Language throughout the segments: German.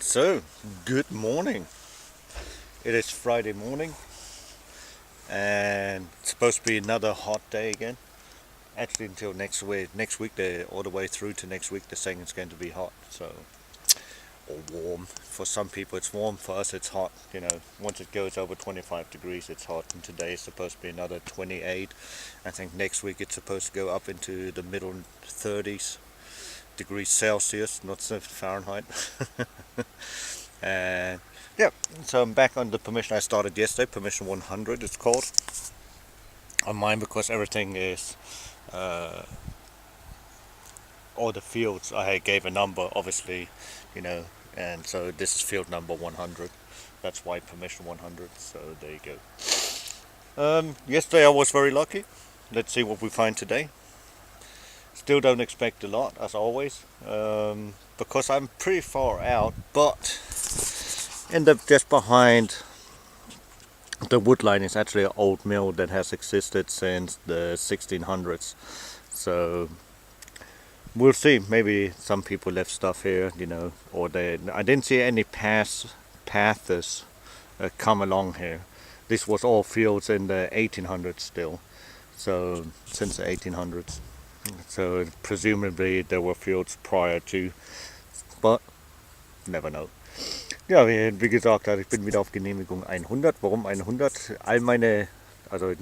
So, good morning. It is Friday morning and it's supposed to be another hot day again. Actually, until next week, all the way through to next week, the saying is going to be hot. So, or warm. For some people, it's warm. For us, it's hot. Once it goes over 25 degrees, it's hot. And today is supposed to be another 28. I think next week it's supposed to go up into the middle 30s degrees Celsius, not Fahrenheit. And yeah, so I'm back on the permission I started yesterday, permission 100 it's called, on mine, because everything is, all the fields I gave a number, obviously, and so this is field number 100. That's why permission 100, so there you go. Yesterday I was very lucky. Let's see what we find today. Still don't expect a lot, as always, because I'm pretty far out, but end up just behind the wood line is actually an old mill that has existed since the 1600s. So we'll see. Maybe some people left stuff here, or I didn't see any paths come along here. This was all fields in the 1800s still. So since the 1800s. So presumably there were fields prior to, but never know. Ja, wie gesagt, also ich bin wieder auf Genehmigung 100. Warum 100? Also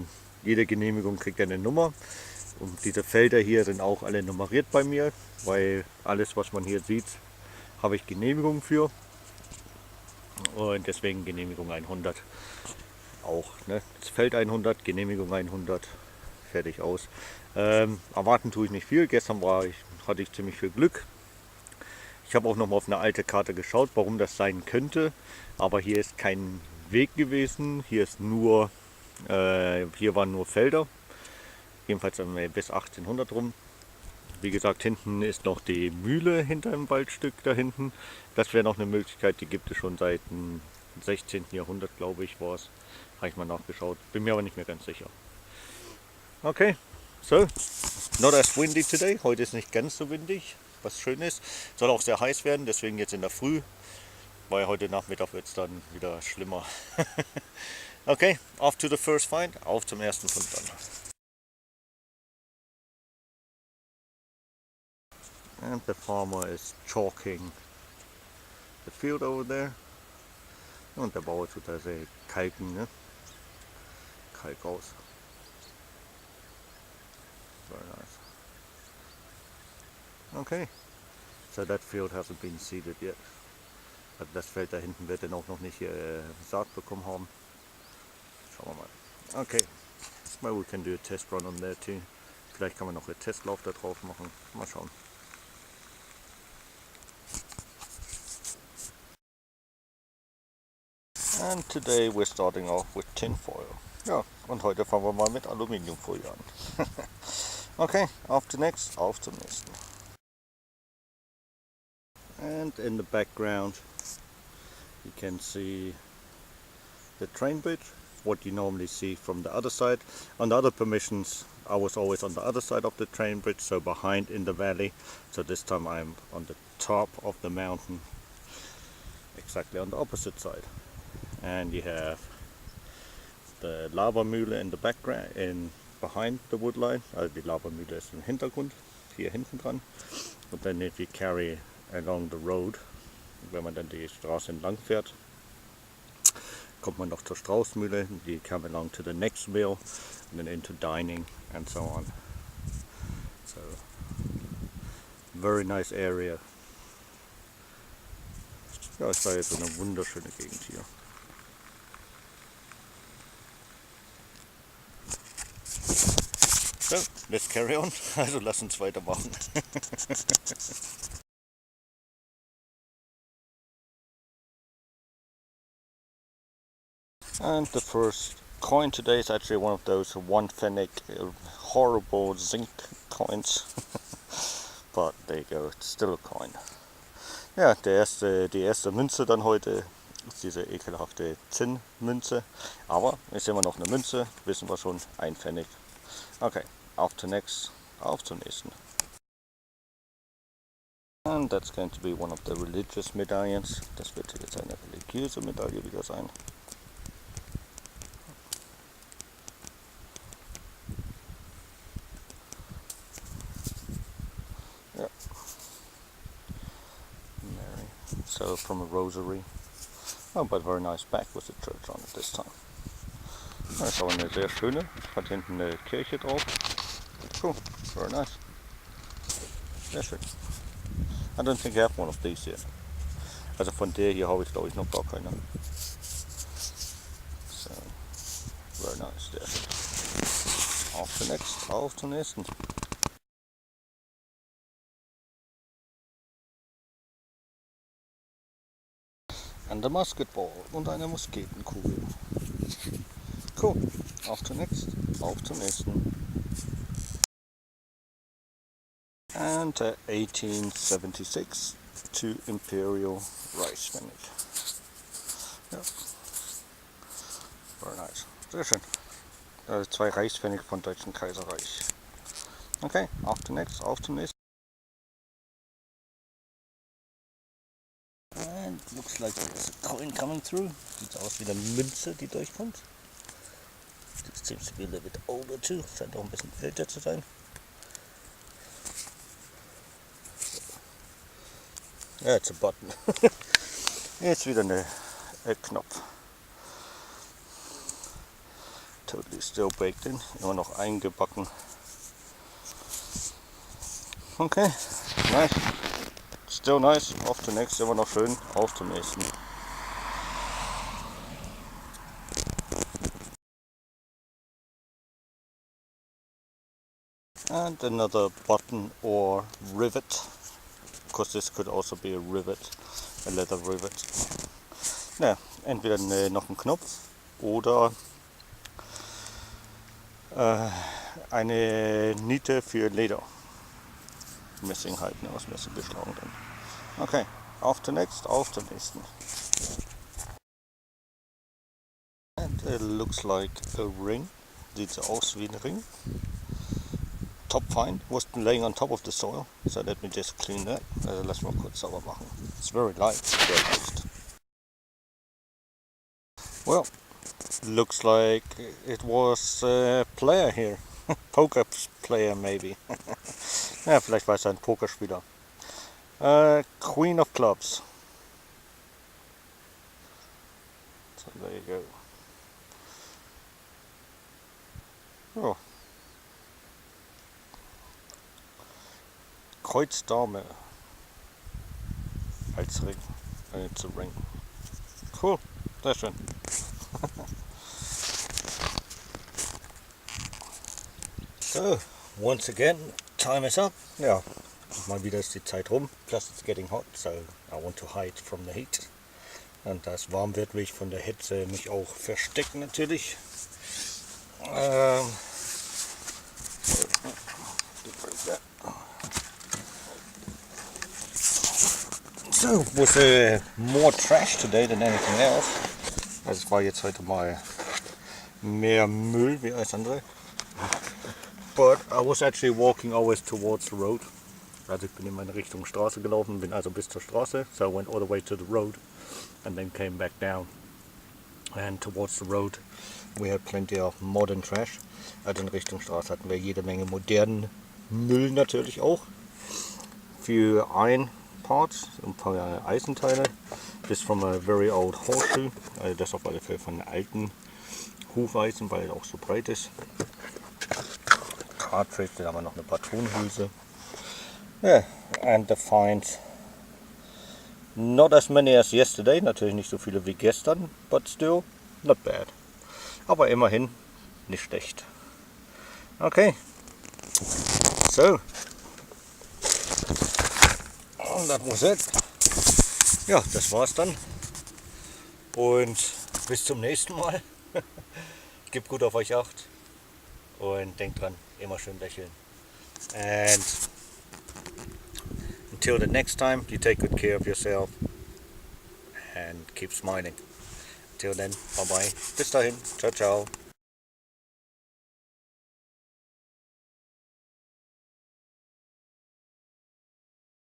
jede Genehmigung kriegt eine Nummer. Und diese Felder hier sind auch alle nummeriert bei mir, weil alles, was man hier sieht, habe ich Genehmigung für. Und deswegen Genehmigung 100 auch. Ne? Das Feld 100, Genehmigung 100, fertig aus. Erwarten tue ich nicht viel. Gestern hatte ich ziemlich viel Glück. Ich habe auch noch mal auf eine alte Karte geschaut, warum das sein könnte. Aber hier ist kein Weg gewesen. Hier waren nur Felder. Jedenfalls bis 1800 rum. Wie gesagt, hinten ist noch die Mühle hinter dem Waldstück da hinten. Das wäre noch eine Möglichkeit, die gibt es schon seit dem 16. Jahrhundert, glaube ich, war es. Habe ich mal nachgeschaut. Bin mir aber nicht mehr ganz sicher. Okay, so, not as windy today. Heute ist nicht ganz so windig, was schön ist. Soll auch sehr heiß werden, deswegen jetzt in der Früh, weil heute Nachmittag wird es dann wieder schlimmer. Okay, off to the first find, auf zum ersten Fund dann. And the farmer is chalking the field over there. Und der Bauer tut da sehr kalken, ne? Kalk aus. Very nice. Okay, so that field hasn't been seeded yet. Das Feld da hinten wird dann auch noch nicht Saat bekommen haben. Schauen wir mal. Okay, well, we can do a test run on there too. Vielleicht kann man noch einen Testlauf da drauf machen. Mal schauen. And today we're starting off with tin foil. Ja, und heute fangen wir mal mit Aluminiumfolie an. Okay, auf zum nächsten. And in the background you can see the train bridge, what you normally see from the other side. On the other permissions I was always on the other side of the train bridge, so behind in the valley. So this time I'm on the top of the mountain, exactly on the opposite side. And you have the Lavamühle in the background, behind the wood line. Also die Lavamühle ist im Hintergrund, hier hinten dran. Und then if you carry along the road, wenn man dann die Straße entlang fährt, kommt man noch zur Straußmühle. You come along to the next mill and then into dining and so on. So very nice area. Ja, es war jetzt so eine wunderschöne Gegend hier. So, let's carry on. Also lass uns weitermachen. And the first coin today is actually one of those 1 pfennig horrible zinc coins. But there you go, it's still a coin. Ja, die erste Münze dann heute ist diese ekelhafte Zinnmünze. Aber ist immer noch eine Münze, wissen wir schon, 1 Pfennig. Okay, auf zum nächsten. And that's going to be one of the religious medallions. Das wird jetzt eine religiöse Medaille wieder sein. Yeah. Mary. So from a rosary. Oh, but very nice back with the church on it this time. Das ist auch eine sehr schöne. Hat hinten eine Kirche drauf. Cool. Very nice. Sehr schön. I don't think I have one of these yet. Also von der hier habe ich glaube ich noch gar keine. So, very nice. Sehr schön. Auf zum nächsten. And a Musketball und eine Musketenkugel. Cool. Auf zum nächsten. And 1876 to Imperial Rice Pfennig. Ja. Very nice. Sehr schön. 2 Reichspfennig vom Deutschen Kaiserreich. Okay, auf zum nächsten. And looks like there's a coin coming through. Sieht aus wie eine Münze, die durchkommt. This seems to be a little bit older too. Scheint auch ein bisschen älter zu sein. Ja, it's a button. Jetzt wieder ein Knopf. Totally still baked in. Immer noch eingebacken. Okay, nice. Still nice. Auf zum nächsten, immer noch schön. Auf zum nächsten. And another button or rivet. Because this could also be a rivet, a leather rivet. Ja, entweder noch ein Knopf oder eine Niete für Leder. Messing halt, ne, aus Messing geschlagen dann. Okay, auf zum nächsten. And it looks like a ring. Sieht so aus wie ein Ring. Top fine, was laying on top of the soil, so let me just clean that. Lass mal kurz sauber machen. It's very light, Well, looks like it was a player here. Poker player maybe. Ja, vielleicht war es ein Pokerspieler. Queen of Clubs. So there you go. Oh. Kreuz Dame als Ring. It's a ring. Cool, sehr schön. So, once again, time is up. Ja, mal wieder ist die Zeit rum. Plus it's getting hot, so I want to hide from the heat. Und da es warm wird, will ich von der Hitze mich auch verstecken natürlich. So, was more trash today than anything else. Also es war jetzt heute mal mehr Müll wie alles andere. But I was actually walking always towards the road. Also ich bin in meine Richtung Straße gelaufen, bin also bis zur Straße. So I went all the way to the road and then came back down. And towards the road we had plenty of modern trash. Also in Richtung Straße hatten wir jede Menge modernen Müll natürlich auch. Für ein Parts, ein paar Eisenteile. This from a very old horseshoe. Also das auf alle Fälle von einem alten Hufeisen, weil er auch so breit ist. Cartridge, da haben wir noch eine Patronenhülse. Yeah, and the finds. Not as many as yesterday, natürlich nicht so viele wie gestern, but still not bad. Aber immerhin nicht schlecht. Okay, so. That was it. Ja, das war's dann. Und bis zum nächsten Mal. Gebt gut auf euch Acht. Und denkt dran, immer schön lächeln. And until the next time, you take good care of yourself. And keep smiling. Until then, bye bye. Bis dahin. Ciao, ciao.